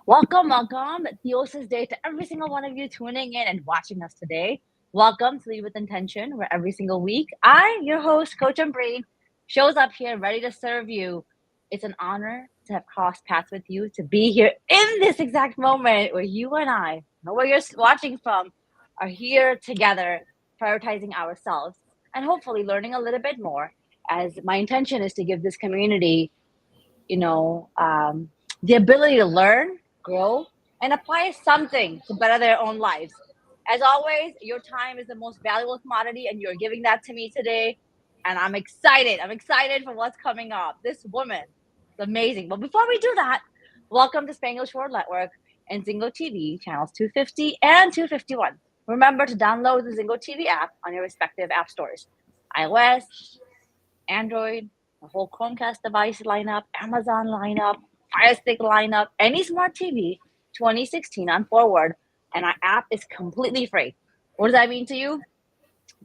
Welcome, welcome. Theosis Day to every single one of you tuning in and watching us today. Welcome to Lead with Intention, where every single week I, your host, Coach Ambereen, shows up here ready to serve you. It's an honor to have crossed paths with you, to be here in this exact moment where you and I, know where you're watching from, are here together, prioritizing ourselves and hopefully learning a little bit more. As my intention is to give this community you know, um, the ability to learn, grow, and apply something to better their own lives. As always, your time is the most valuable commodity, and you're giving that to me today. And I'm excited. I'm excited for what's coming up. This woman is amazing. But before we do that, welcome to Spanglish World Network and Zingo TV, channels 250 and 251. Remember to download the Zingo TV app on your respective app stores iOS, Android, the whole Chromecast device lineup, Amazon lineup, Fire Stick lineup, any smart TV 2016 on forward, and our app is completely free. What does that mean to you?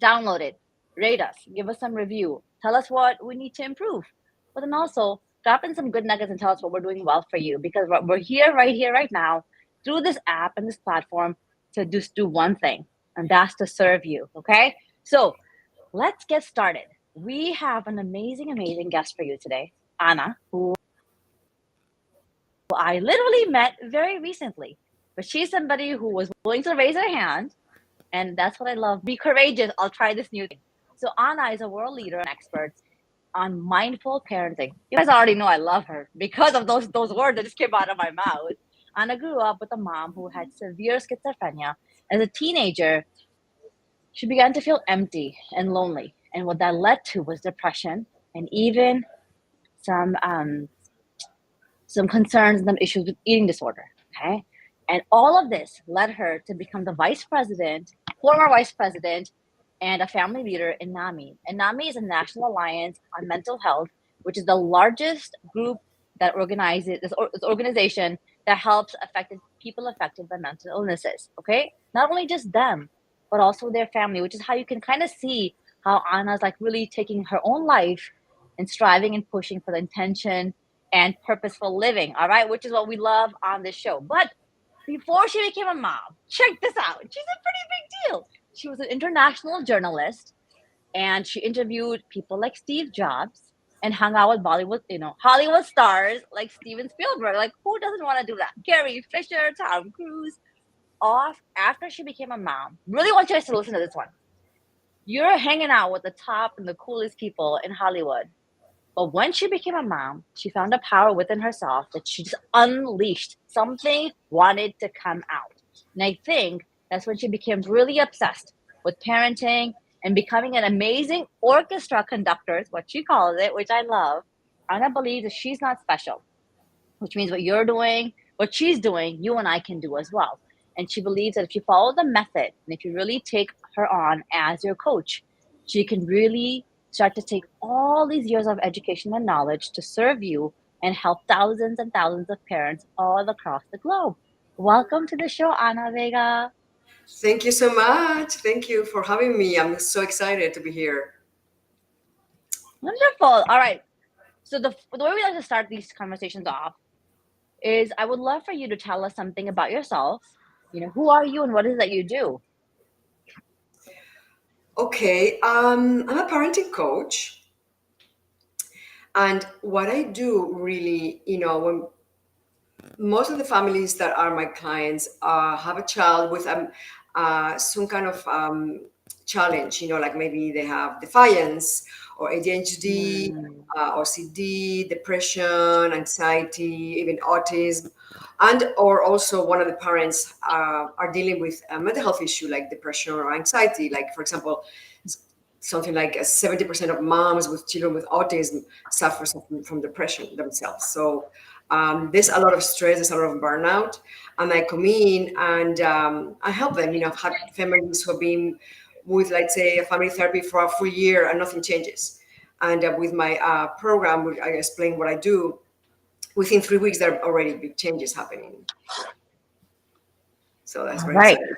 Download it, rate us, give us some review, tell us what we need to improve, but then also drop in some good nuggets and tell us what we're doing well for you because we're here, right now, through this app and this platform to just do one thing, and that's to serve you. Okay, so let's get started. We have an amazing, amazing guest for you today, Anna, who I literally met very recently. But she's somebody who was willing to raise her hand, and that's what I love. Be courageous. I'll try this new thing. So Anna is a world leader and expert on mindful parenting. You guys already know I love her because of those words that just came out of my mouth. Anna grew up with a mom who had severe schizophrenia. As a teenager, she began to feel empty and lonely. And what that led to was depression and even some um, some concerns and some issues with eating disorder. Okay. And all of this led her to become the former vice president, and a family leader in NAMI. And NAMI is a National Alliance on Mental Health, which is the largest group that organizes this organization that helps affected people affected by mental illnesses. Okay. Not only just them, but also their family, which is how you can kind of see how Anna's like really taking her own life and striving and pushing for the intention and purposeful living. All right, which is what we love on this show. But before she became a mom, check this out. She's a pretty big deal. She was an international journalist, and she interviewed people like Steve Jobs and hung out with Bollywood, Hollywood stars like Steven Spielberg. Like, who doesn't want to do that? Carrie Fisher, Tom Cruise. Off after she became a mom. Really want you guys to listen to this one. You're hanging out with the top and the coolest people in Hollywood. But when she became a mom, she found a power within herself that she just unleashed. Something wanted to come out. And I think that's when she became really obsessed with parenting and becoming an amazing orchestra conductor, is what she calls it, which I love. Anna believes that she's not special, which means what you're doing, what she's doing, you and I can do as well. And she believes that if you follow the method and if you really take her on as your coach, she can really start to take all these years of education and knowledge to serve you and help thousands and thousands of parents all across the globe. Welcome to the show, Ana Vega. Thank you so much. Thank you for having me. I'm so excited to be here. Wonderful. All right. So the way we like to start these conversations off is I would love for you to tell us something about yourself. Who are you and what is it that you do? Okay, I'm a parenting coach, and what I do really, when most of the families that are my clients have a child with some kind of challenge, like maybe they have defiance or ADHD, Mm, OCD, depression, anxiety, even autism, and or also one of the parents are dealing with a mental health issue like depression or anxiety. Like, for example, something like 70% of moms with children with autism suffer from depression themselves. So there's a lot of stress, there's a lot of burnout, and I come in and I help them. I've had families who have been with, let's say, a family therapy for a full year and nothing changes. And with my program, where I explain what I do. Within 3 weeks, there are already big changes happening. So that's all very right. exciting.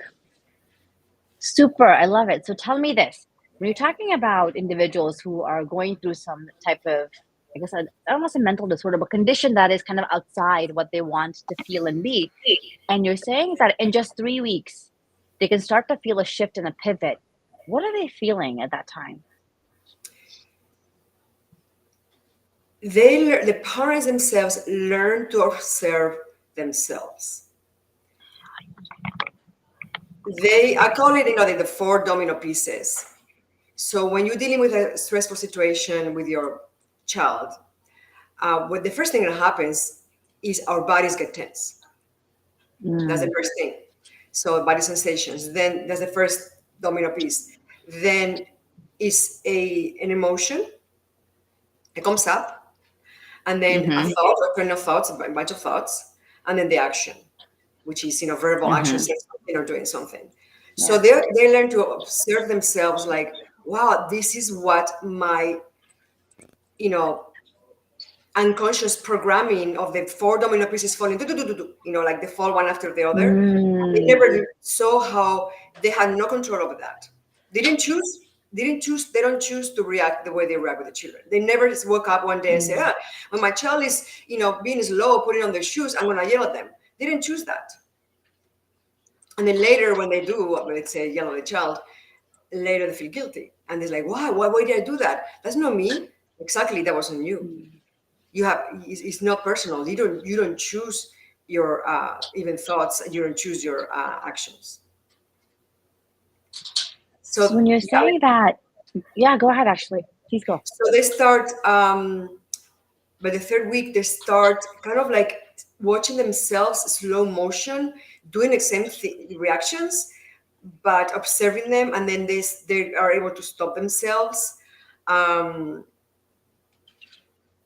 Super. I love it. So tell me this. When you're talking about individuals who are going through some type of I guess, almost a mental disorder, but condition that is kind of outside what they want to feel and be. And you're saying that in just 3 weeks, they can start to feel a shift and a pivot. What are they feeling at that time? The parents themselves learn to observe themselves. I call it, the 4 domino pieces. So when you're dealing with a stressful situation with your child, what the first thing that happens is our bodies get tense. That's the first thing. So body sensations. Then that's the first domino piece. Then is an emotion. It comes up, and then a thought, a train of thoughts, a bunch of thoughts, and then the action, which is verbal action, saying something or doing something. So they learn to observe themselves like, wow, this is what my unconscious programming of the 4 domino pieces falling, like they fall one after the other. They never saw how they had no control over that. They don't choose to react the way they react with the children. They never just woke up one day and say, when my child is, being slow, putting on their shoes, I'm going to yell at them. They didn't choose that. And then later when they do, let's say yell at the child, later they feel guilty. And they're like, why did I do that? That's not me. Exactly. That wasn't you. It's not personal. You don't choose your even thoughts. You don't choose your actions. So when you're saying that, go ahead. Actually, please go. So they start. By the 3rd week, they start kind of like watching themselves slow motion, doing the same reactions, but observing them, and then they are able to stop themselves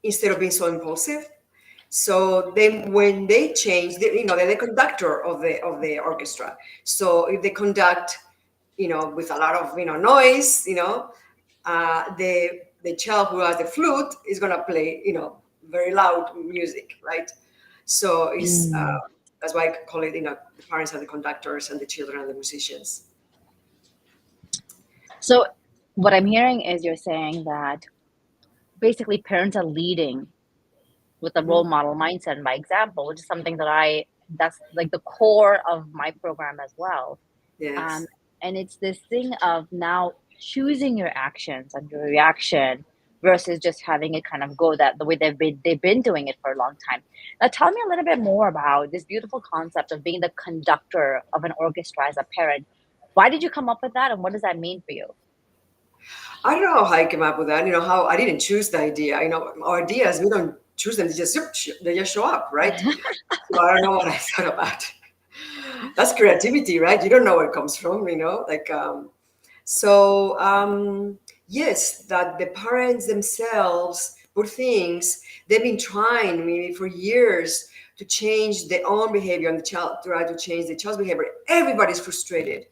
instead of being so impulsive. So when they change, they're the conductor of the orchestra. So if they conduct, with a lot of noise, the child who has the flute is gonna play, very loud music, right? So it's that's why I call it, the parents are the conductors and the children are the musicians. So what I'm hearing is you're saying that basically parents are leading with a role model mindset and by example, which is something that's like the core of my program as well. Yes. And it's this thing of now choosing your actions and your reaction versus just having it kind of go the way they've been doing it for a long time. Now, tell me a little bit more about this beautiful concept of being the conductor of an orchestra as a parent. Why did you come up with that, and what does that mean for you? I don't know how I came up with that. How I didn't choose the idea. Our ideas, we don't choose them. They just show up, right? So I don't know what I thought about. That's creativity, right? You don't know where it comes from, yes, that the parents themselves, poor things, they've been trying maybe for years to change their own behavior and the child, try to change the child's behavior. Everybody's frustrated.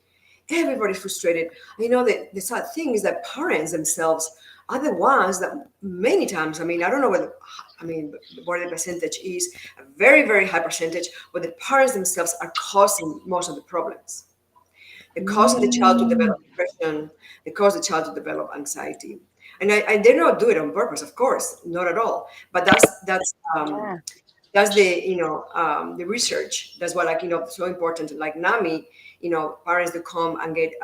The sad thing is that parents themselves are the ones that many times, I don't know what the percentage is, a very, very high percentage, but the parents themselves are causing most of the problems. They're causing the child to develop depression. They cause the child to develop anxiety. And I did not do it on purpose, of course, not at all. But that's the the research. That's why so important. Like NAMI, parents to come and get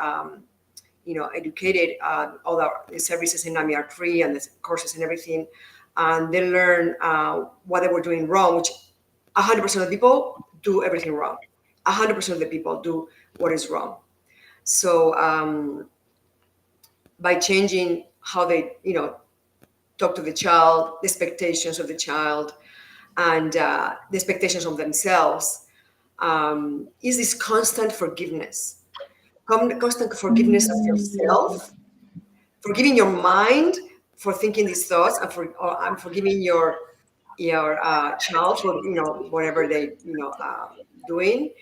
educated. All the services in NAMI are free, and the courses and everything, and they learn what they were doing wrong. Which 100% of the people do everything wrong. 100% of the people do what is wrong. So by changing how they talk to the child, the expectations of the child, and the expectations of themselves, is this constant forgiveness. Constant forgiveness of yourself, forgiving your mind for thinking these thoughts, and forgiving your child for whatever they doing.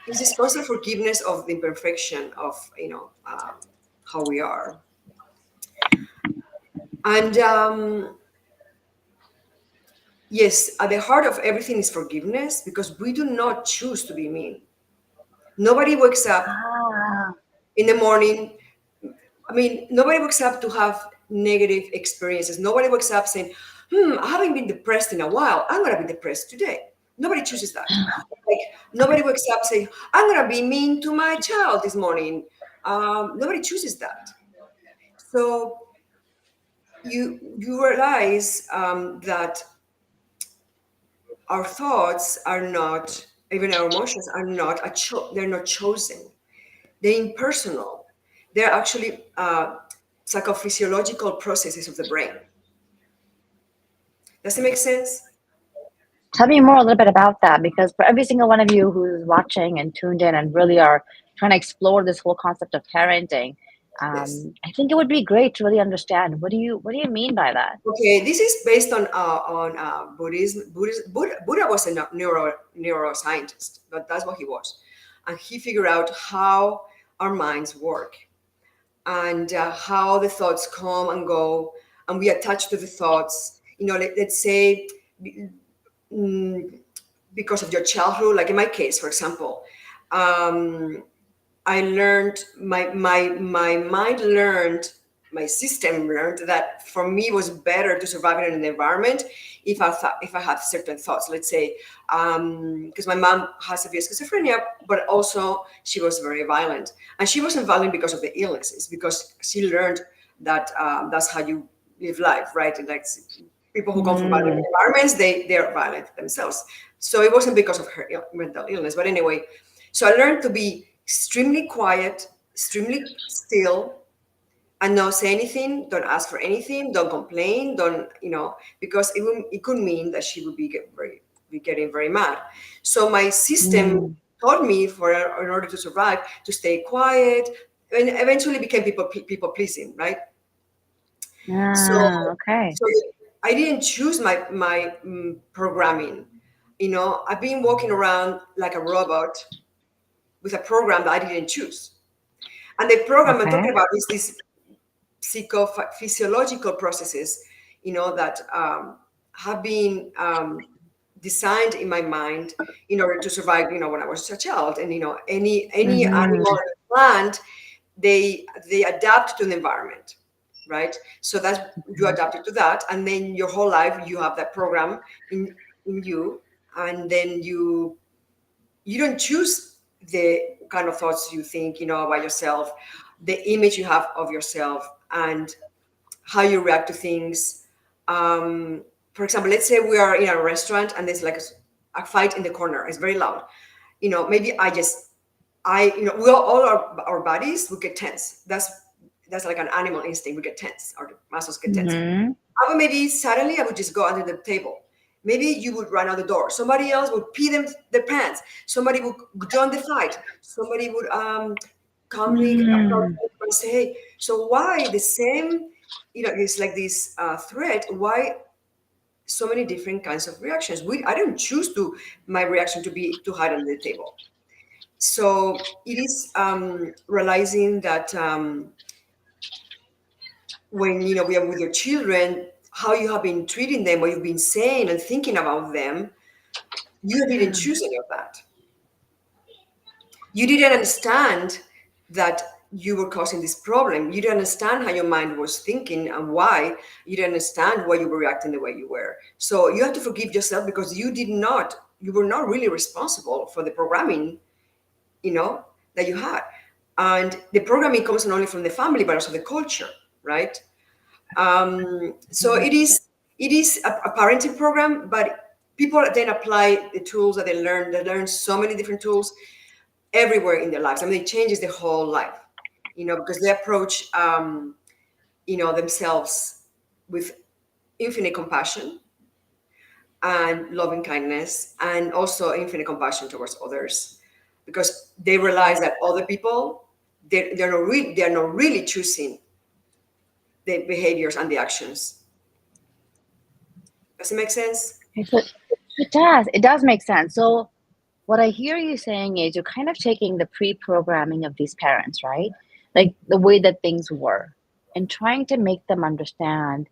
It's this constant forgiveness of the imperfection of how we are. And yes, at the heart of everything is forgiveness, because we do not choose to be mean. Nobody wakes up in the morning. Nobody wakes up to have negative experiences. Nobody wakes up saying, I haven't been depressed in a while. I'm going to be depressed today. Nobody chooses that. Like, nobody wakes up saying, I'm going to be mean to my child this morning. Nobody chooses that. So you realize that our thoughts are not, even our emotions are not, they're not chosen. They're impersonal. They're actually psychophysiological processes of the brain. Does it make sense? Tell me more a little bit about that, because for every single one of you who's watching and tuned in and really are trying to explore this whole concept of parenting, Yes. I think it would be great to really understand what do you mean by that? Okay, this is based on Buddhism. Buddha was a neuroscientist, but that's what he was, and he figured out how our minds work and how the thoughts come and go, and we attach to the thoughts. Let's say mm, because of your childhood, like in my case, for example, um, I learned my mind learned my system learned that for me it was better to survive in an environment if I had certain thoughts. Let's say because my mom has severe schizophrenia, but also she was very violent, and she wasn't violent because of the illnesses, because she learned that that's how you live life, right? And like people who come from violent Mm, environments, they're violent themselves. So it wasn't because of her mental illness, but anyway. So I learned to be extremely quiet, extremely still, and not say anything. Don't ask for anything. Don't complain. Don't because it could mean that she would be getting very mad. So my system mm. taught me in order to survive to stay quiet, and eventually became people pleasing, right? So Okay. so I didn't choose my programming. I've been walking around like a robot with a program that I didn't choose. And the program I'm Okay. talking about is these psychophysiological processes, that have been designed in my mind in order to survive. When I was a child, and any Mm-hmm. animal or plant, they adapt to the environment, right? So that's you adapted to that, and then your whole life you have that program in you, and then you don't choose the kind of thoughts you think about yourself, the image you have of yourself, and how you react to things. For example, let's say we are in a restaurant and there's like a fight in the corner. It's very loud. Maybe we all our bodies would get tense. That's like an animal instinct. We get tense. Our muscles get tense. Mm-hmm. I would maybe suddenly I would just go under the table. Maybe you would run out the door. Somebody else would pee them their pants. Somebody would join the fight. Somebody would calmly approach Mm-hmm. and say, "Hey, so why the same? It's like this threat. Why so many different kinds of reactions? I don't choose my reaction to be to hide under the table. So it is realizing that when we are with your children, how you have been treating them, what you've been saying and thinking about them, you didn't choose any of that. You didn't understand that you were causing this problem. You didn't understand how your mind was thinking and why. You didn't understand why you were reacting the way you were. So you have to forgive yourself because you were not really responsible for the programming, that you had. And the programming comes not only from the family, but also the culture, right? So it is a parenting program, but people then apply the tools that they learn. They learn so many different tools everywhere in their lives. I mean, it changes their whole life, because they approach, themselves with infinite compassion and loving kindness, and also infinite compassion towards others, because they realize that other people, they're not really choosing the behaviors and the actions. Does it make sense? So it does. It does make sense. So what I hear you saying is you're kind of taking the pre-programming of these parents, right? Like the way that things were, and trying to make them understand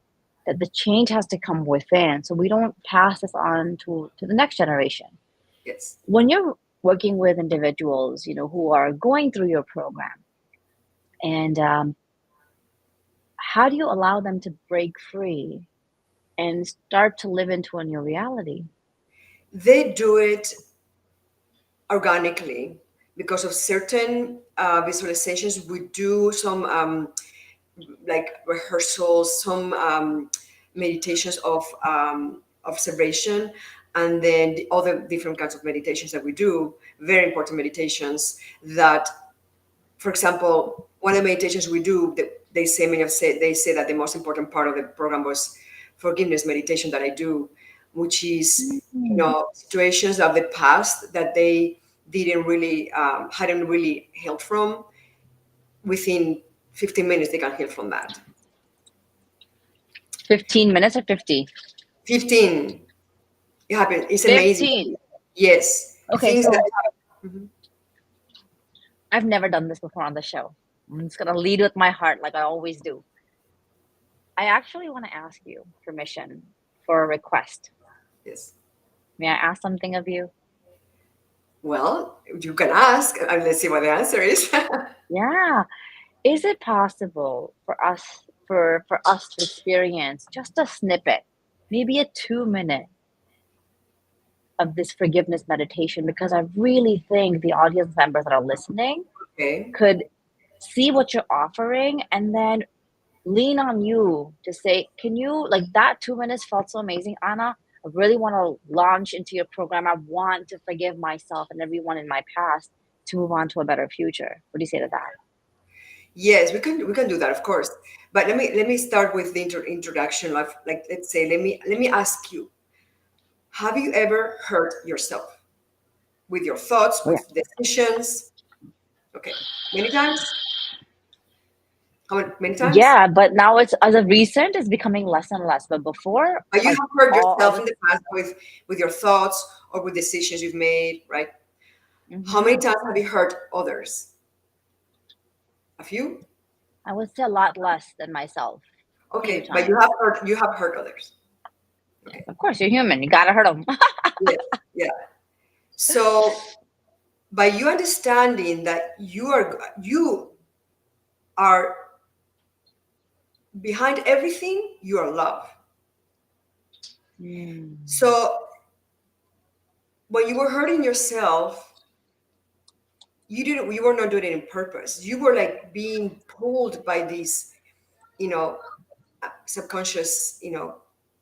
that the change has to come within, so we don't pass this on to the next generation. Yes. When you're working with individuals, who are going through your program, and how do you allow them to break free and start to live into a new reality? They do it organically because of certain visualizations. We do some like rehearsals, some meditations of observation, and then the other different kinds of meditations that we do, very important meditations that, for example, one of the meditations we do, they say that the most important part of the program was forgiveness meditation that I do, which is, situations of the past that they didn't really hadn't really healed from. Within 15 minutes, they can heal from that. 15 minutes or 50? 15. It happened. It's amazing. 15. Yes, Okay, things that. so I've never done this before on the show. I'm just gonna lead with my heart like I always do. I actually want to ask you permission for a request. Yes. May I ask something of you? Well, you can ask, and let's see what the answer is. Yeah. Is it possible for us to experience just a snippet, maybe a 2 minute of this forgiveness meditation? Because I really think the audience members that are listening Okay. could see what you're offering and then lean on you to say, can you, like, that 2 minutes felt so amazing, Anna. I really want to launch into your program. I want to forgive myself and everyone in my past to move on to a better future. What do you say to that? Yes, we can do that, of course. But let me start with the introduction. Like, let's say, let me ask you: have you ever hurt yourself with your thoughts, Oh, yeah. with decisions? Okay, many times. How many times? Yeah, but now it's, as of recent, it's becoming less and less. But before, But you like, have hurt all yourself the in the past with your thoughts or with decisions you've made, right? How many hmm times have you hurt others? A few. I would say a lot less than myself. Few Okay, but you times. have hurt others. Yes, Okay. of course, you're human. You gotta hurt them. Yes. Yeah. So by you understanding that you are behind everything, you are love. Mm. So when you were hurting yourself, you were not doing it in purpose. You were like being pulled by these, you know, subconscious,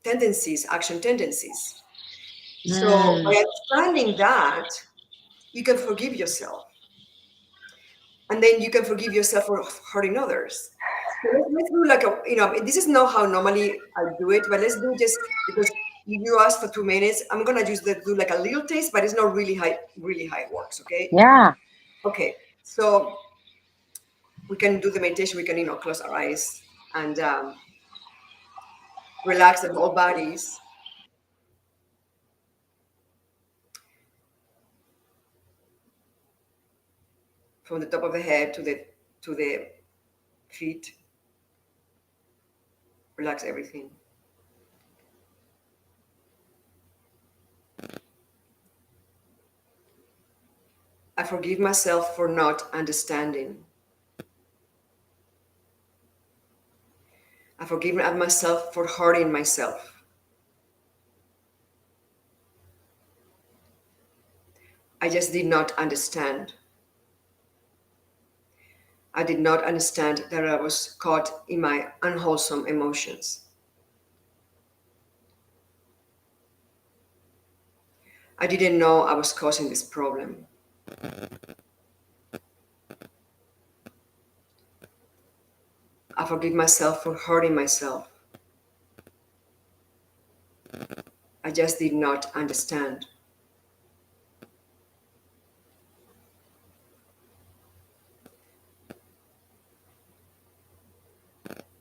tendencies, action tendencies. So Mm. by understanding that, you can forgive yourself, and then you can forgive yourself for hurting others. So let's do like this is not how normally I do it, but let's do just because you asked for 2 minutes. I'm gonna just do like a little taste, but it's not really how it works. Okay. Yeah. Okay. So we can do the meditation. We can close our eyes and relax the whole bodies from the top of the head to the feet. Relax everything. I forgive myself for not understanding. I forgive myself for hurting myself. I just did not understand. I did not understand that I was caught in my unwholesome emotions. I didn't know I was causing this problem. I forgive myself for hurting myself. I just did not understand.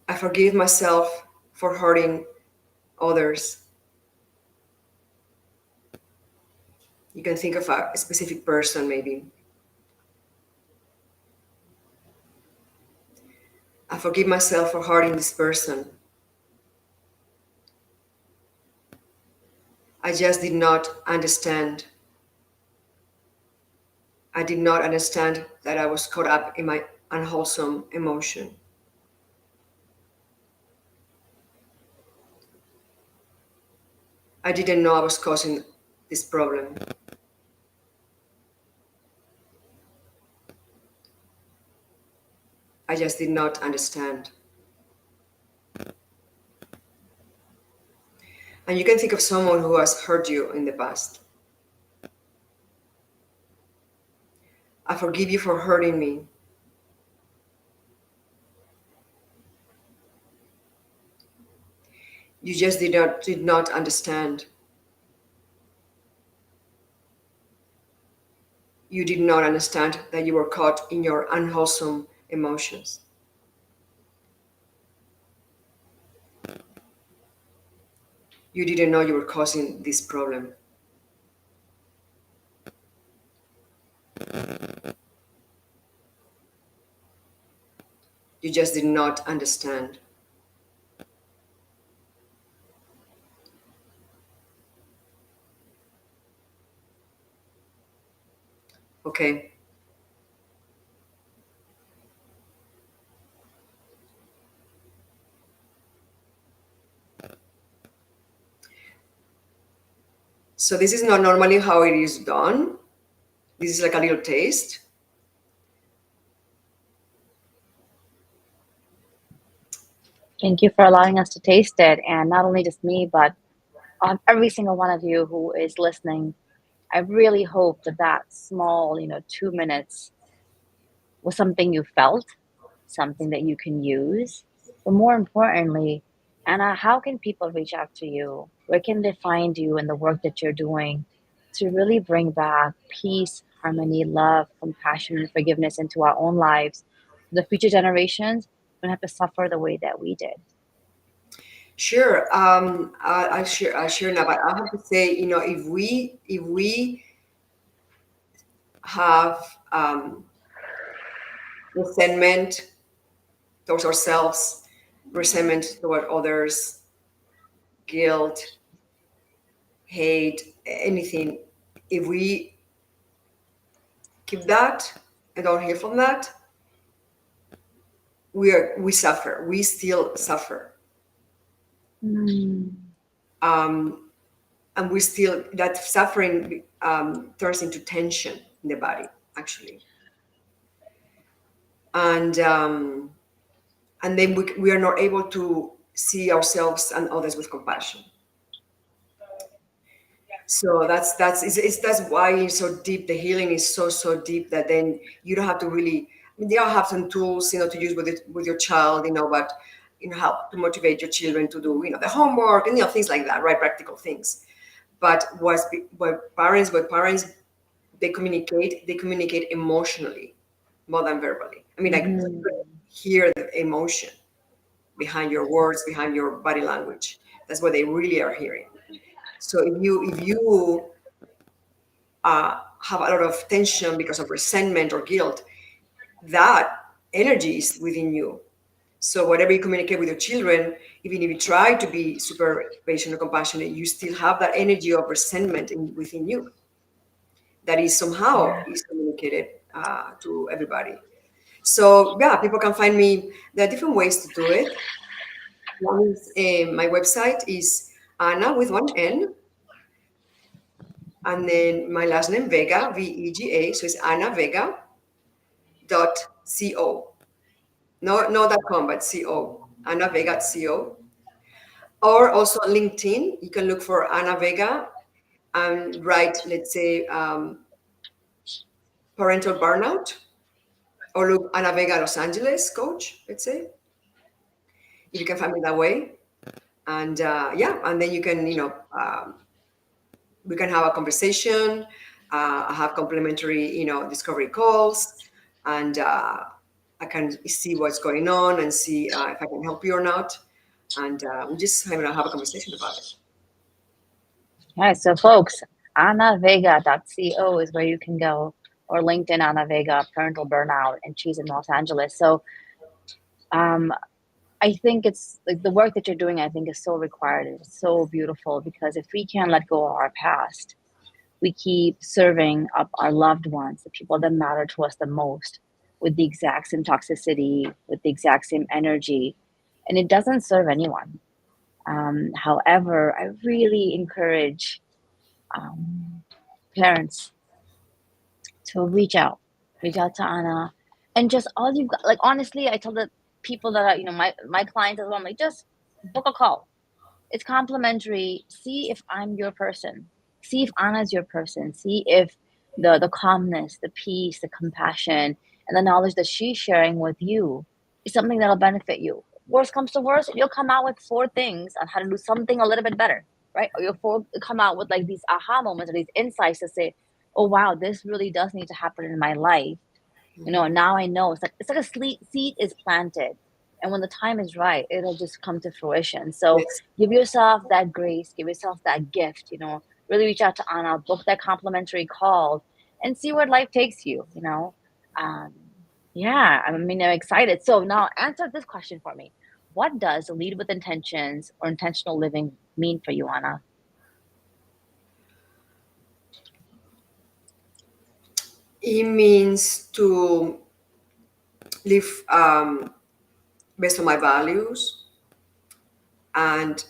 I forgive myself for hurting others. You can think of a specific person, maybe. I forgive myself for hurting this person. I just did not understand. I did not understand that I was caught up in my unwholesome emotion. I didn't know I was causing this problem. I just did not understand. And you can think of someone who has hurt you in the past. I forgive you for hurting me. You just did not understand. You did not understand that you were caught in your unwholesome emotions. You didn't know you were causing this problem. You just did not understand. Okay. So this is not normally how it is done. This is like a little taste. Thank you for allowing us to taste it. And not only just me, but every single one of you who is listening. I really hope that that small, 2 minutes was something you felt, something that you can use. But more importantly, Anna, how can people reach out to you? Where can they find you in the work that you're doing to really bring back peace, harmony, love, compassion, and forgiveness into our own lives? The future generations don't have to suffer the way that we did. Sure. I share now, but I have to say, if we have resentment towards ourselves, resentment toward others, guilt, hate, anything, if we keep that and don't heal from that, we suffer. We still suffer. And we still, that suffering turns into tension in the body, actually. And then we are not able to see ourselves and others with compassion. So that's why it's so deep. The healing is so deep that then you don't have to really. I mean, they all have some tools, to use with your child, but help to motivate your children to do, the homework and things like that, right? Practical things. But what parents they communicate emotionally more than verbally. I mean, like hear the emotion behind your words, behind your body language. That's what they really are hearing. So if you have a lot of tension because of resentment or guilt, that energy is within you. So whatever you communicate with your children, even if you try to be super patient or compassionate, you still have that energy of resentment within you. That is somehow is communicated to everybody. So yeah, people can find me. There are different ways to do it. One is my website is Anna with one N, and then my last name Vega, Vega. So it's Anna Vega .co. No .com, but co. Anna Vega .co. Or also on LinkedIn, you can look for Anna Vega and write, let's say, parental burnout, or look Anna Vega Los Angeles coach, let's say. If you can find me that way. And and then you can, we can have a conversation. I have complimentary, discovery calls, and I can see what's going on and see if I can help you or not. And we just have a conversation about it. Yeah, so folks, AnnaVega.co is where you can go, or LinkedIn Anna Vega, parental burnout, and she's in Los Angeles. So I think it's like the work that you're doing, I think is so required. It's so beautiful, because if we can't let go of our past, we keep serving up our loved ones, the people that matter to us the most, with the exact same toxicity, with the exact same energy, and it doesn't serve anyone. However, I really encourage um, parents to reach out to Anna, and just all you've got. Like honestly, I tell the people that are, my clients as well. I'm like, just book a call. It's complimentary. See if I'm your person. See if Anna's your person. See if the calmness, the peace, the compassion, and the knowledge that she's sharing with you is something that'll benefit you. Worst comes to worst, you'll come out with four things on how to do something a little bit better, right? Or come out with like these aha moments or these insights to say, "Oh wow, this really does need to happen in my life." Now I know it's like a seed is planted, and when the time is right, it'll just come to fruition. So Yes. give yourself that grace, give yourself that gift. Really reach out to Anna, book that complimentary call, and see where life takes you. Um, yeah, I mean, I'm excited. So now answer this question for me: what does lead with intentions or intentional living mean for you, Anna? It means to live based on my values, and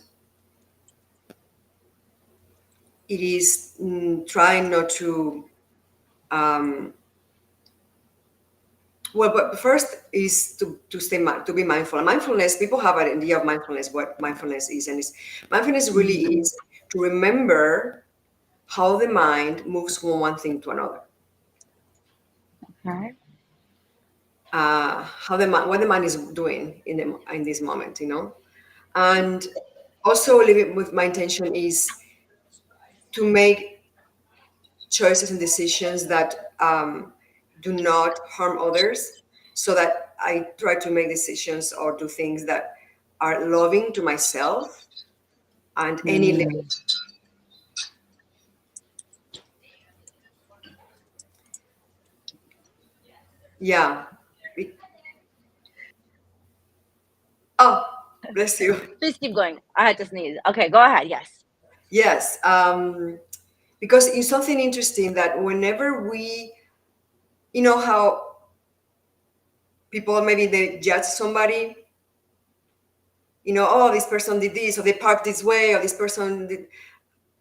it is trying not to. Um, well, but first is to to be mindful. And mindfulness, people have an idea of mindfulness, what mindfulness is, and mindfulness really Mhm. is to remember how the mind moves from one thing to another. Okay. How the mind, what the mind is doing in this moment, and also living with my intention is to make choices and decisions that do not harm others, so that I try to make decisions or do things that are loving to myself and any Mm. yeah. Oh, bless you. Please keep going. I had to sneeze. Okay, go ahead. Yes. Yes, because it's something interesting that whenever you know how people maybe they judge somebody, oh, this person did this, or they parked this way, or this person did.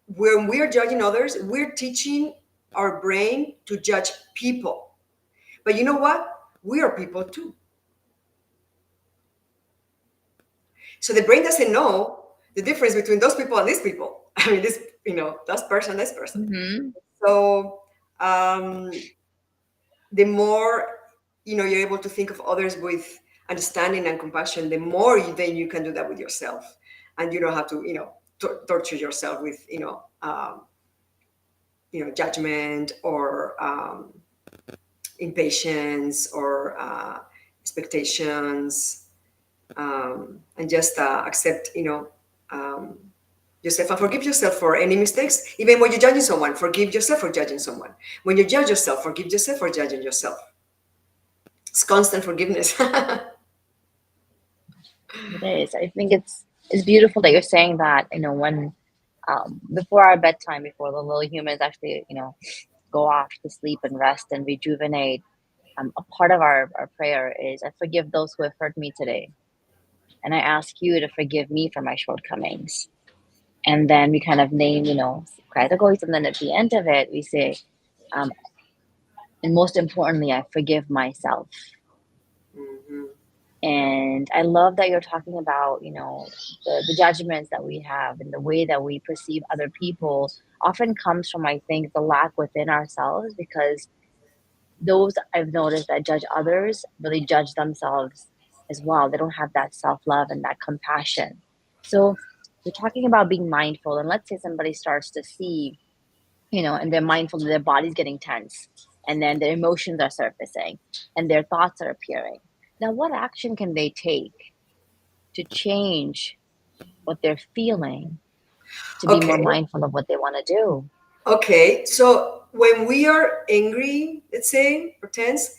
When we're judging others, we're teaching our brain to judge people. But you know what? We are people too. So the brain doesn't know the difference between those people and these people. I mean, that person, this person. Mm-hmm. So um, the more you're able to think of others with understanding and compassion, the more then you can do that with yourself, and you don't have to torture yourself with judgment or impatience or expectations, and just accept um, yourself and forgive yourself for any mistakes. Even when you're judging someone, forgive yourself for judging someone. When you judge yourself, forgive yourself for judging yourself. It's constant forgiveness. It is. I think it's beautiful that you're saying that. When before our bedtime, before the little humans actually, go off to sleep and rest and rejuvenate. A part of our prayer is, I forgive those who have hurt me today, and I ask you to forgive me for my shortcomings. And then we kind of name, categories, and then at the end of it, we say, um, and most importantly, I forgive myself. Mhm. And I love that you're talking about, the judgments that we have and the way that we perceive other people often comes from, I think, the lack within ourselves, because those I've noticed that judge others really judge themselves as well. They don't have that self love and that compassion. So we're talking about being mindful, and let's say somebody starts to see, and they're mindful that their body's getting tense, and then their emotions are surfacing, and their thoughts are appearing. Now, what action can they take to change what they're feeling to be more Okay. mindful of what they want to do? Okay. So when we are angry, let's say, or tense,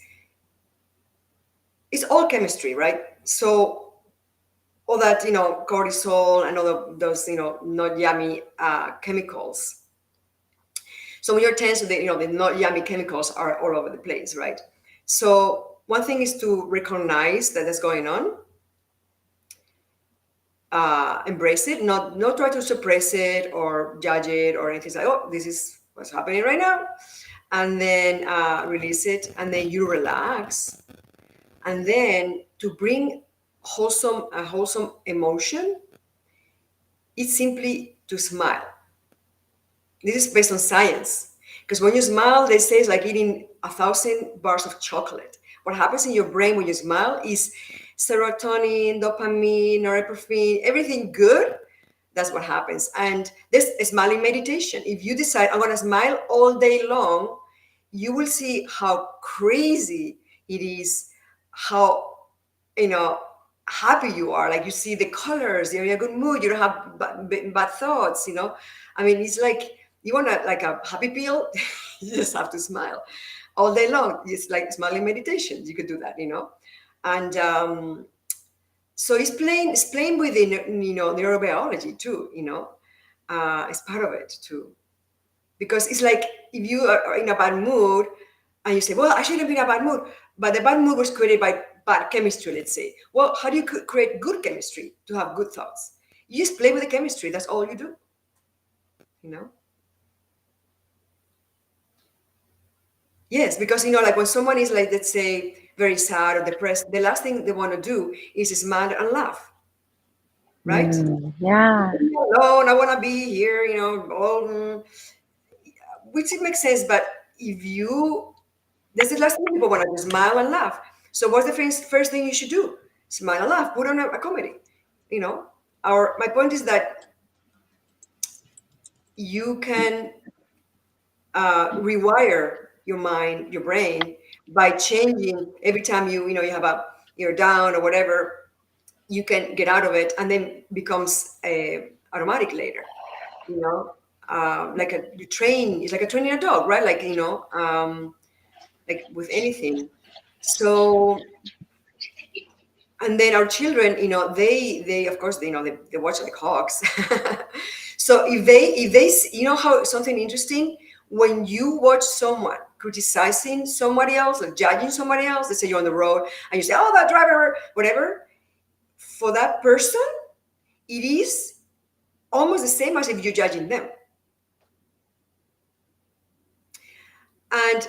it's all chemistry, right? So all that, cortisol and all of those, not yummy chemicals. So when you're tense, the not yummy chemicals are all over the place, right? So one thing is to recognize that is going on, embrace it, not try to suppress it or judge it or anything. It's like, oh, this is what's happening right now, and then release it, and then you relax, and then to bring a wholesome emotion, it's simply to smile. This is based on science. Because when you smile, they say it's like eating 1,000 bars of chocolate. What happens in your brain when you smile is serotonin, dopamine, norepinephrine, everything good. That's what happens. And this is smiling meditation. If you decide, I'm going to smile all day long, you will see how crazy it is, how, you know, happy you are. Like you see the colors, you're in a good mood, you don't have bad thoughts, I mean, it's like you want like a happy pill. You just have to smile all day long. It's like smiling meditation. You could do that, and so it's playing within, neurobiology too, it's part of it too, because it's like if you are in a bad mood and you say, well, I shouldn't be in a bad mood, but the bad mood was created by bad chemistry, let's say. Well, how do you create good chemistry to have good thoughts? You just play with the chemistry. That's all you do, you know Yes, because like when someone is like, let's say, very sad or depressed, the last thing they want to do is smile and laugh, right? Yeah. Leave me alone, I want to be here, all, which it makes sense. But if you, that's the last thing people want to do, smile and laugh. So what's the first thing you should do? Smile and laugh. Put on a comedy. You know, my point is that you can rewire your mind, your brain, by changing every time you have you're down or whatever. You can get out of it, and then becomes automatic later. Like you train. It's like a training a dog, right? Like like with anything. So, and then our children, they of course, they watch like hawks. So if they how something interesting, when you watch someone criticizing somebody else or judging somebody else, let's say you're on the road and you say, oh, that driver, whatever, for that person, it is almost the same as if you're judging them. And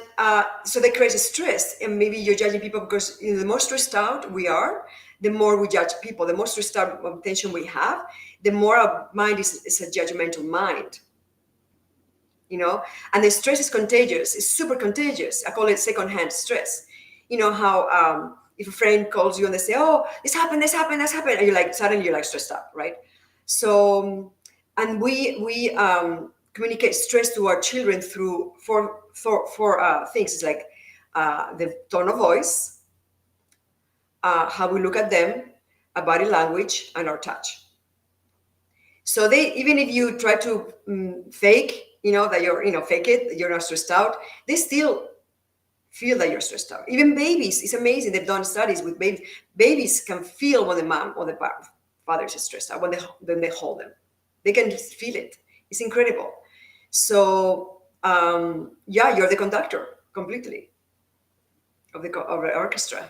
so that creates a stress, and maybe you're judging people because the more stressed out we are, the more we judge people. The more stressed out tension we have, the more our mind is a judgmental mind. And the stress is contagious. It's super contagious. I call it secondhand stress. How if a friend calls you and they say, "Oh, this happened, and you're like, suddenly you're like stressed out, right? So, and we communicate stress to our children through four things. It's like the tone of voice, how we look at them, our body language, and our touch. So they, even if you try to fake, that you're, fake it, you're not stressed out, they still feel that you're stressed out. Even babies, it's amazing. They've done studies with babies. Babies can feel when the mom or the father is stressed out when they hold them. They can just feel it. It's incredible. So yeah, you're the conductor completely of the orchestra.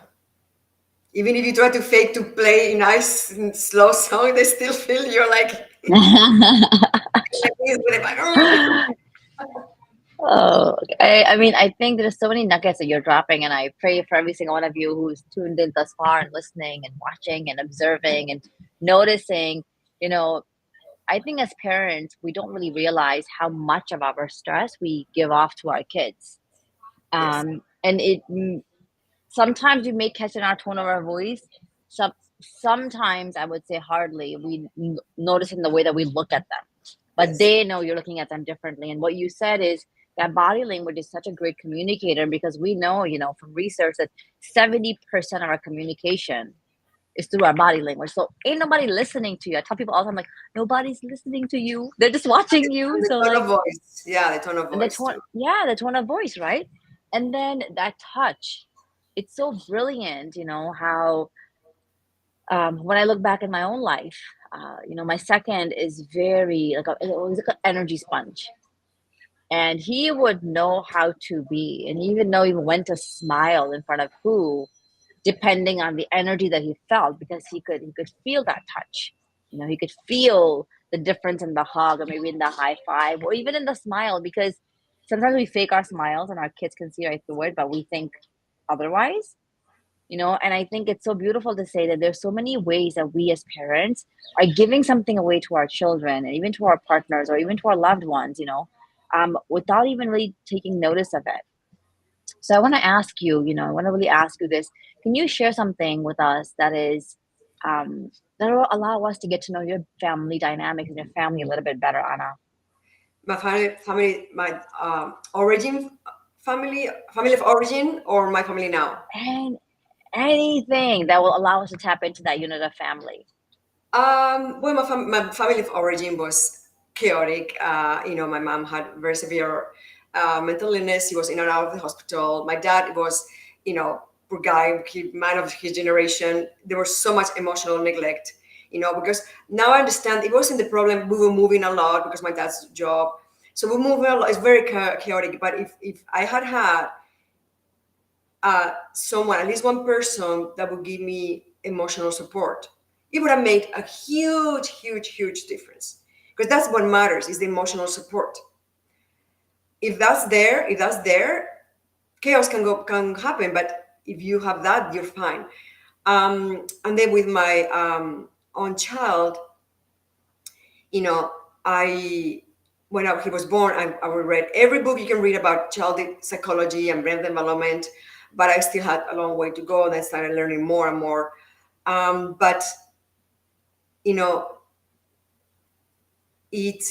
Even if you try to fake to play a nice slow song, they still feel you're like. Oh, I mean, I think there's so many nuggets that you're dropping, and I pray for every single one of you who's tuned in thus far and listening and watching and observing and noticing. You know, I think as parents, we don't really realize how much of our stress we give off to our kids. Yes. And sometimes we may catch in our tone of our voice. Sometimes I would say hardly. We notice in the way that we look at them, but Yes. they know you're looking at them differently. And what you said is that body language is such a great communicator, because we know, from research, that 70% of our communication is through our body language. So ain't nobody listening to you. I tell people all the time, like, nobody's listening to you. They're just watching you. And the So tone like, of voice. Yeah, the tone of and the voice tone, too. yeah, the tone of voice, right? And then that touch, it's so brilliant, how when I look back in my own life, my second is very it was like an energy sponge, and he would know how to be, and he even know even when to smile in front of who, depending on the energy that he felt, because he could feel that touch. You know, he could feel the difference in the hug, or maybe in the high five, or even in the smile, because sometimes we fake our smiles and our kids can see right through it, but we think otherwise, you know. And I think it's so beautiful to say that there's so many ways that we as parents are giving something away to our children, and even to our partners, or even to our loved ones, you know, without even really taking notice of it. So I want to ask you, you know, I want to really ask you this. Can you share something with us that is, that will allow us to get to know your family dynamics and your family a little bit better, Anna? My family, my family of origin, or my family now. And anything that will allow us to tap into that unit of family. Well, my family of origin was chaotic. My mom had very severe mental illness. He was in and out of the hospital. My dad was, poor guy, man of his generation. There was so much emotional neglect, because now I understand it wasn't the problem. We were moving a lot because my dad's job. So we moved a lot. It's very chaotic. But if I had someone, at least one person that would give me emotional support, it would have made a huge, huge, huge difference. Because that's what matters, is the emotional support. If that's there, chaos can happen. But if you have that, you're fine. And then with my own child, I when he was born, I read every book you can read about child psychology and brain development, but I still had a long way to go, and I started learning more and more. But it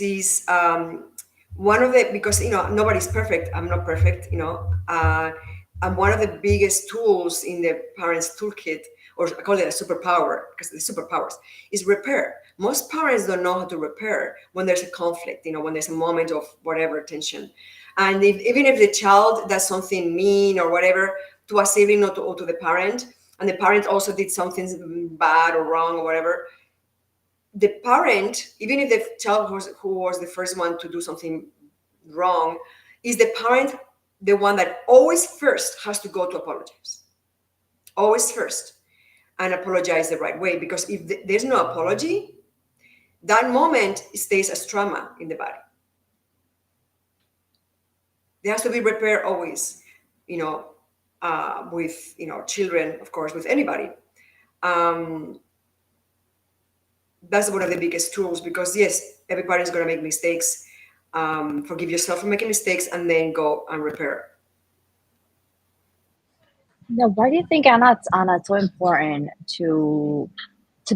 is one of the, because nobody's perfect. I'm not perfect. And one of the biggest tools in the parents' toolkit, or I call it a superpower, because the superpowers is repair. Most parents don't know how to repair when there's a conflict, when there's a moment of whatever tension. And even if the child does something mean or whatever to a sibling, or to the parent, and the parent also did something bad or wrong or whatever, the parent, even if the child who was the first one to do something wrong, is the parent the one that always first has to go to apologize. Always first. And apologize the right way. Because if there's no apology, that moment stays as trauma in the body. There has to be repair always, with children, of course, with anybody. That's one of the biggest tools, because yes, everybody is going to make mistakes. Forgive yourself for making mistakes, and then go and repair. Now, why do you think, Anna, it's so important to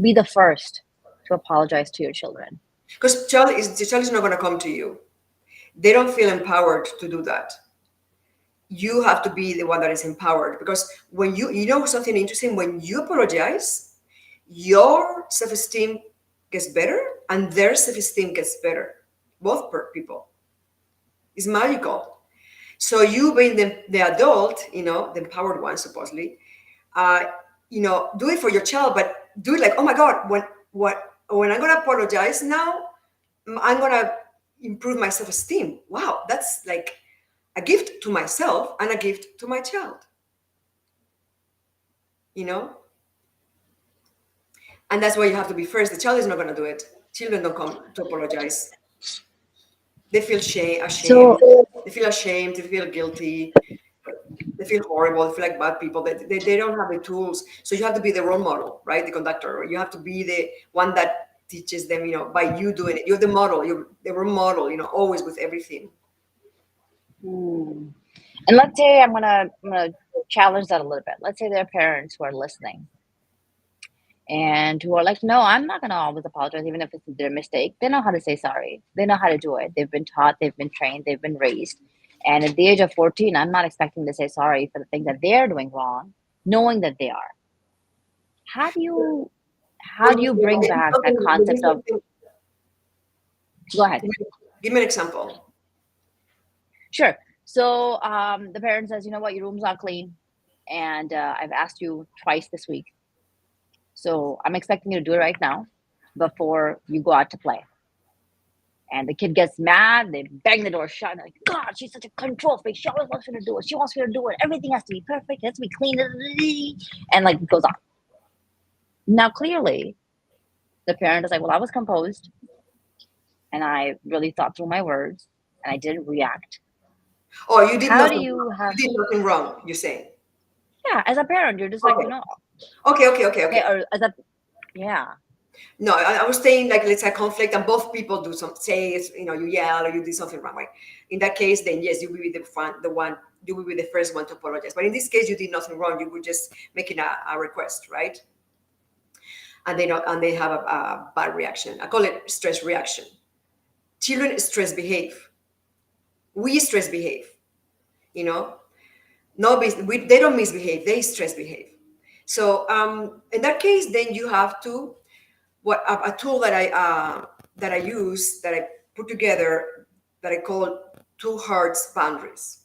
be the first to apologize to your children? Because the child is not going to come to you. They don't feel empowered to do that. You have to be the one that is empowered, because when you know something interesting, when you apologize, your self-esteem gets better and their self-esteem gets better. Both people. It's magical. So you being the adult, the empowered one, supposedly, do it for your child, but do it like, oh my God, when I'm gonna apologize now, I'm gonna improve my self-esteem. Wow, that's like a gift to myself and a gift to my child. And that's why you have to be first. The child is not gonna do it. Children don't come to apologize. They feel ashamed. They feel ashamed. They feel guilty. They feel horrible. They feel like bad people. They don't have the tools. So you have to be the role model, right? The conductor. You have to be the one that teaches them, by you doing it. You're the model. You're the role model, always with everything. And let's say I'm gonna challenge that a little bit. Let's say there are parents who are listening and who are like, no, I'm not gonna always apologize, even if it's their mistake. They know how to say sorry. They know how to do it. They've been taught, they've been trained, they've been raised. And at the age of 14, I'm not expecting to say sorry for the things that they're doing wrong, knowing that they are. How do you bring back that concept of? Go ahead. Give me an example. Sure. So the parent says, you know what, your room's not clean, and I've asked you twice this week. So I'm expecting you to do it right now before you go out to play. And the kid gets mad. They bang the door shut. And like, God, she's such a control freak. She always wants me to do it. She wants me to do it. Everything has to be perfect. It has to be clean. And like it goes on. Now, clearly, The parent is like, well, I was composed and I really thought through my words and I didn't react. Oh, you did How do nothing you wrong. have, You did nothing wrong, you're saying. yeah, as a parent, you're just like, Okay. Okay. or as a, yeah, No, I was saying like let's say conflict and both people do some say it's, you yell or you do something wrong. Right? In that case, then yes, you will be the one you will be the first one to apologize. But in this case, you did nothing wrong. You were just making a request, right? And they have a bad reaction. I call it stress reaction. Children stress behave. We stress behave. You know, they don't misbehave. They stress behave. So in that case, then you have to what a tool that I use that I put together that I call two hearts boundaries.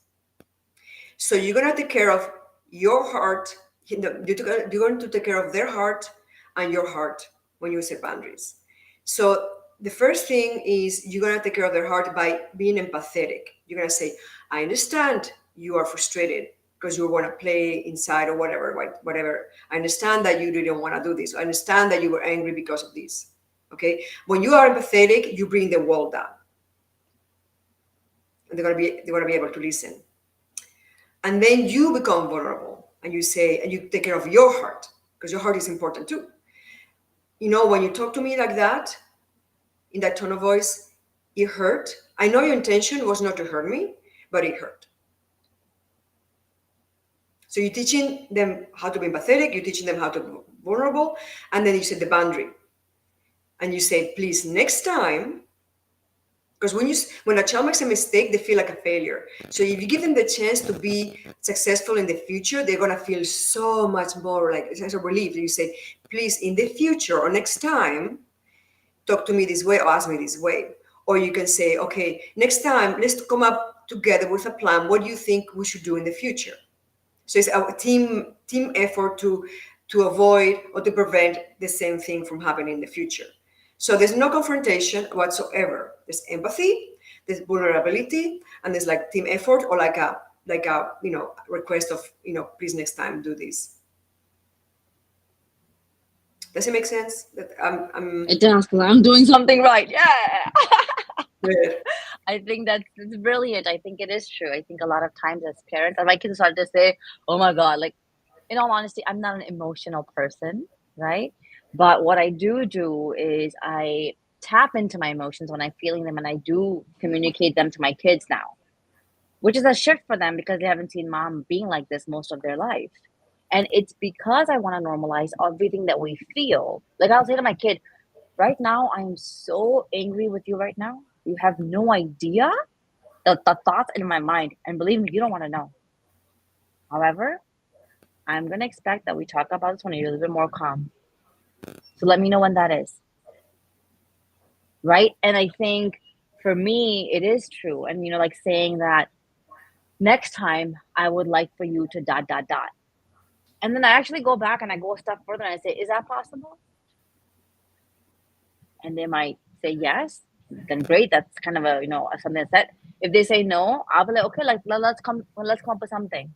So you're gonna take care of your heart. You're going to take care of their heart and your heart when you set boundaries. So the first thing is you're gonna take care of their heart by being empathetic. You're gonna say, "I understand you are frustrated because you want to play inside or whatever, whatever. I understand that you didn't want to do this. I understand that you were angry because of this." Okay. When you are empathetic, you bring the wall down, and they're gonna be able to listen. And then you become vulnerable, and you say, and you take care of your heart because your heart is important too. When you talk to me like that, in that tone of voice, it hurt. I know your intention was not to hurt me, but it hurt. So you're teaching them how to be empathetic, you're teaching them how to be vulnerable, and then you set the boundary. And you say, please, next time, because when a child makes a mistake, they feel like a failure. So if you give them the chance to be successful in the future, they're gonna feel so much more like it's a relief. You say, please, in the future or next time, talk to me this way or ask me this way. Or you can say, okay, next time, let's come up together with a plan. What do you think we should do in the future? So it's a team effort to avoid or to prevent the same thing from happening in the future. So there's no confrontation whatsoever. There's empathy, there's vulnerability, and there's like team effort or like a request of please next time do this. Does it make sense? That it does because I'm doing something right. Yeah. good. I think that's brilliant. I think it is true. I think a lot of times as parents, and my kids start to say, "Oh my God!" Like, in all honesty, I'm not an emotional person, right? But what I do is I tap into my emotions when I'm feeling them, and I do communicate them to my kids now, which is a shift for them because they haven't seen mom being like this most of their life. And it's because I want to normalize everything that we feel. Like I'll say to my kid, right now, I'm so angry with you right now. You have no idea the thoughts in my mind. And believe me, you don't want to know. However, I'm going to expect that we talk about this when you're a little bit more calm. So let me know when that is. Right? And I think for me, it is true. And, like saying that next time I would like for you to ... And then I actually go back and I go a step further and I say, is that possible? And they might say yes, then great. That's kind of a something that's said. If they say no, I'll be like, okay, like let's come up with something.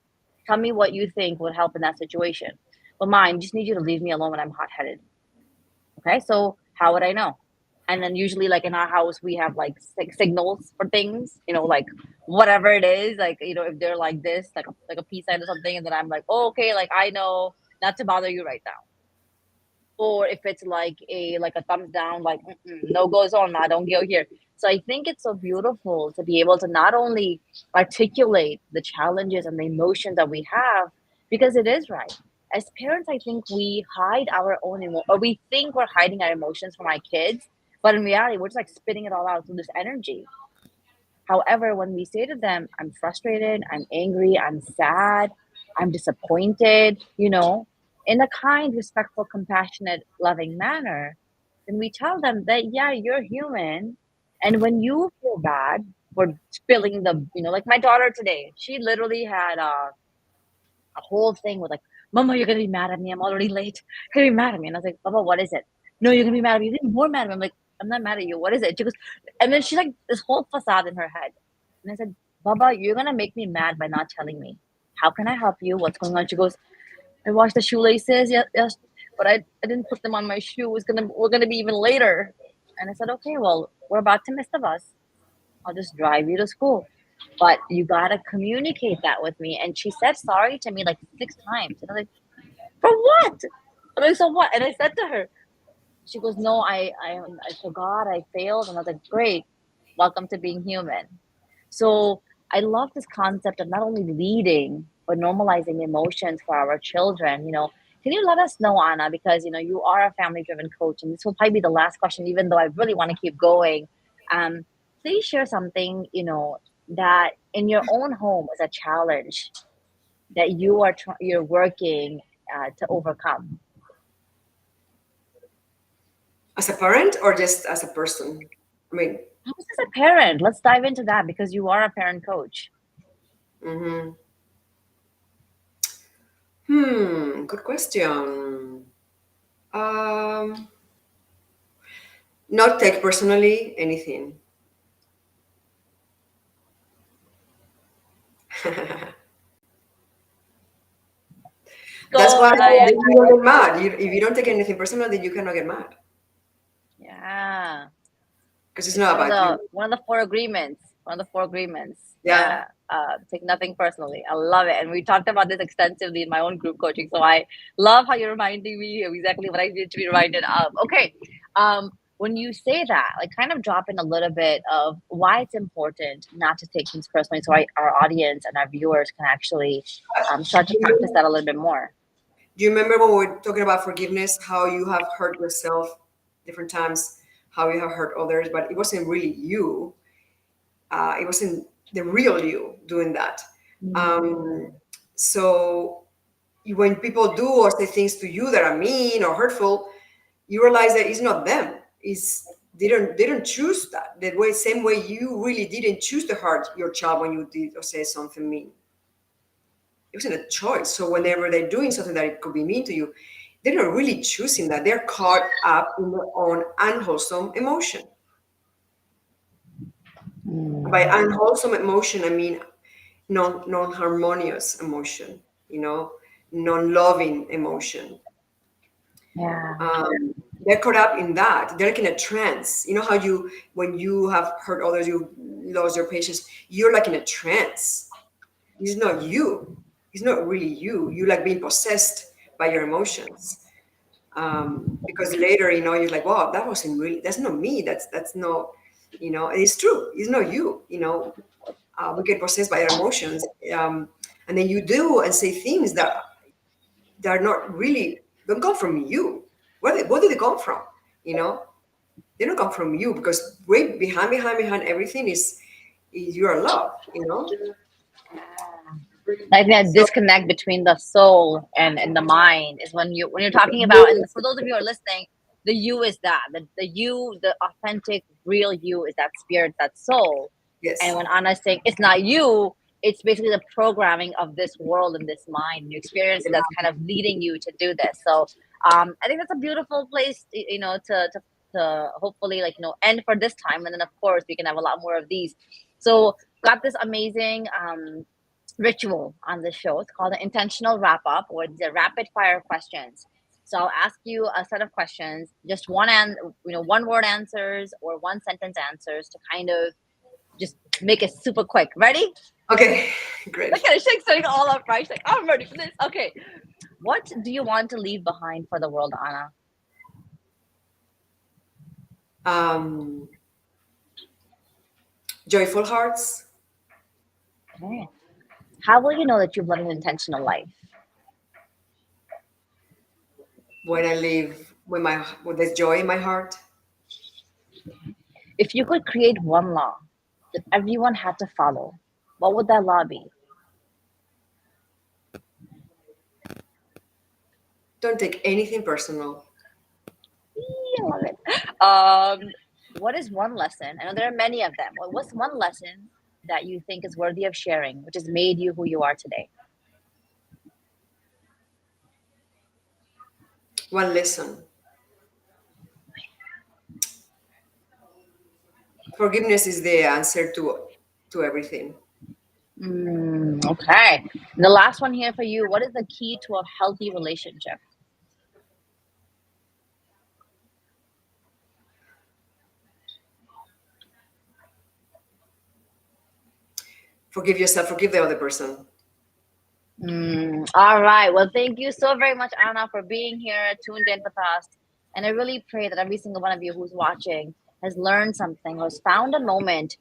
Tell me what you think would help in that situation. But mine, just need you to leave me alone when I'm hot headed. Okay, so how would I know? And then usually, like in our house, we have like signals for things, like whatever it is, like if they're like this, like a peace sign or something, and then I'm like, oh, okay, like I know not to bother you right now. Or if it's like a thumbs down, like no goes on, I don't go here. So I think it's so beautiful to be able to not only articulate the challenges and the emotions that we have, because it is right. As parents, I think we hide our own or we think we're hiding our emotions from our kids, but in reality, we're just like spitting it all out through this energy. However, when we say to them, I'm frustrated, I'm angry, I'm sad, I'm disappointed, in a kind, respectful, compassionate, loving manner, then we tell them that, yeah, you're human. And when you feel bad for spilling like my daughter today, she literally had a whole thing with like, Mama, you're going to be mad at me. I'm already late. You're going to be mad at me. And I was like, Papa, what is it? No, you're going to be mad at me. You're even more mad at me. I'm like, I'm not mad at you. What is it? She goes, and then she's like this whole facade in her head. And I said, Baba, you're going to make me mad by not telling me. How can I help you? What's going on? She goes, I washed the shoelaces but I didn't put them on my shoe. We're gonna be even later. And I said, okay, well, we're about to miss the bus. I'll just drive you to school. But you gotta communicate that with me. And she said sorry to me like 6 times. And I was like, for what? And I said, what? And I said to her, she goes, no, I forgot, I failed. And I was like, great, welcome to being human. So I love this concept of not only leading, but normalizing emotions for our children. Can you let us know, Anna, because you are a family driven coach, and this will probably be the last question, even though I really want to keep going. Please share something, that in your own home is a challenge that you're working to overcome. As a parent or just as a person? I mean, How is as a parent? Let's dive into that because you are a parent coach. mm-hmm. Good question. Not take personally anything. That's why then you don't get mad. If you don't take anything personal, then you cannot get mad. Yeah. Because it's not about you. One of the four agreements. Yeah. Take nothing personally. I love it. And we talked about this extensively in my own group coaching. So I love how you're reminding me of exactly what I need to be reminded of. Okay. When you say that, like kind of drop in a little bit of why it's important not to take things personally so our audience and our viewers can actually start to practice that a little bit more. Do you remember when we were talking about forgiveness, how you have hurt yourself different times, how you have hurt others, but it wasn't really you. It wasn't the real you doing that. So when people do or say things to you that are mean or hurtful, you realize that it's not them. They don't choose that. Same way you really didn't choose to hurt your child when you did or say something mean. It wasn't a choice. So whenever they're doing something that it could be mean to you, they're not really choosing that. They're caught up in their own unwholesome emotion. By unwholesome emotion, I mean non-harmonious emotion, non-loving emotion. Yeah. They're caught up in that. They're like in a trance. You know how when you have hurt others, you lost your patience, you're like in a trance. It's not you. It's not really you. You like being possessed by your emotions. Because later, you're like, wow, that wasn't really, that's not me. That's not, it's true. It's not you, we get possessed by our emotions. And then you do and say things that are not really, don't come from you. Where do they come from? They don't come from you because way behind everything is your love, Like that disconnect between the soul and the mind is when you're talking about, and for those of you who are listening, the you is that the authentic real you is that spirit, that soul. Yes. And when Anna's saying it's not you, it's basically the programming of this world and this mind and your experience that's kind of leading you to do this. So I think that's a beautiful place to hopefully end for this time, and then of course we can have a lot more of these. So got this amazing ritual on the show. It's called an intentional wrap up, or the rapid fire questions. So I'll ask you a set of questions, just one word answers or one sentence answers to kind of just make it super quick. Ready? Okay, great. Look at it, she's setting all up, right? She's like, I'm ready for this. Okay. What do you want to leave behind for the world, Anna? Joyful hearts. Okay. How will you know that you've led an intentional life? When I live with this joy in my heart. If you could create one law that everyone had to follow, what would that law be? Don't take anything personal. I love it. What is one lesson? I know there are many of them. What's one lesson that you think is worthy of sharing, which has made you who you are today? One lesson. Forgiveness is the answer to everything. Okay. And the last one here for you. What is the key to a healthy relationship? forgive yourself, forgive the other person. All right. Well, thank you so very much, Anna, for being here, tuned in with us. And I really pray that every single one of you who's watching has learned something, has found a moment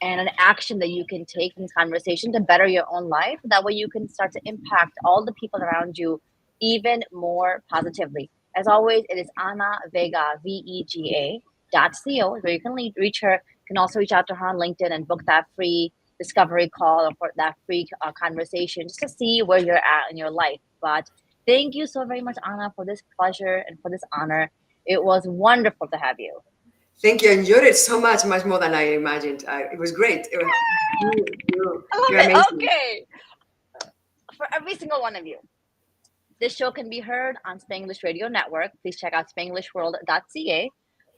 and an action that you can take in this conversation to better your own life. That way you can start to impact all the people around you even more positively. As always, it is Ana Vega, VEGA.co, where you can reach her. You can also reach out to her on LinkedIn and book that free discovery call or for that free conversation just to see where you're at in your life. But thank you so very much, Ana, for this pleasure and for this honor. It was wonderful to have you. Thank you. I enjoyed it so much, much more than I imagined. It was great. It was, I love you're it. amazing. Okay. For every single one of you, this show can be heard on Spanglish Radio Network. Please check out spanglishworld.ca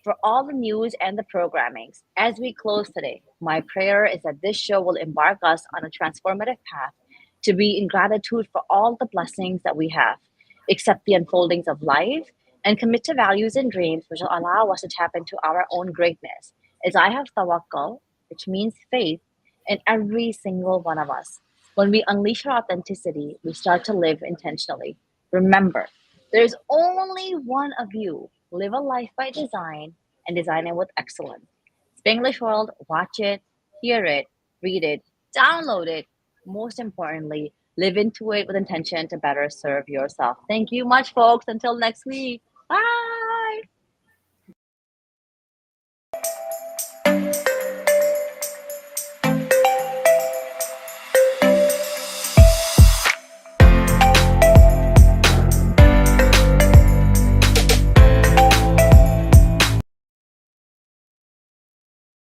for all the news and the programmings. As we close today, my prayer is that this show will embark us on a transformative path to be in gratitude for all the blessings that we have, accept the unfoldings of life, and commit to values and dreams which will allow us to tap into our own greatness. As I have Tawakal, which means faith, in every single one of us. When we unleash our authenticity, we start to live intentionally. Remember, there's only one of you. Live a life by design and design it with excellence. Spanglish World, watch it, hear it, read it, download it. Most importantly, live into it with intention to better serve yourself. Thank you much, folks. Until next week. Bye.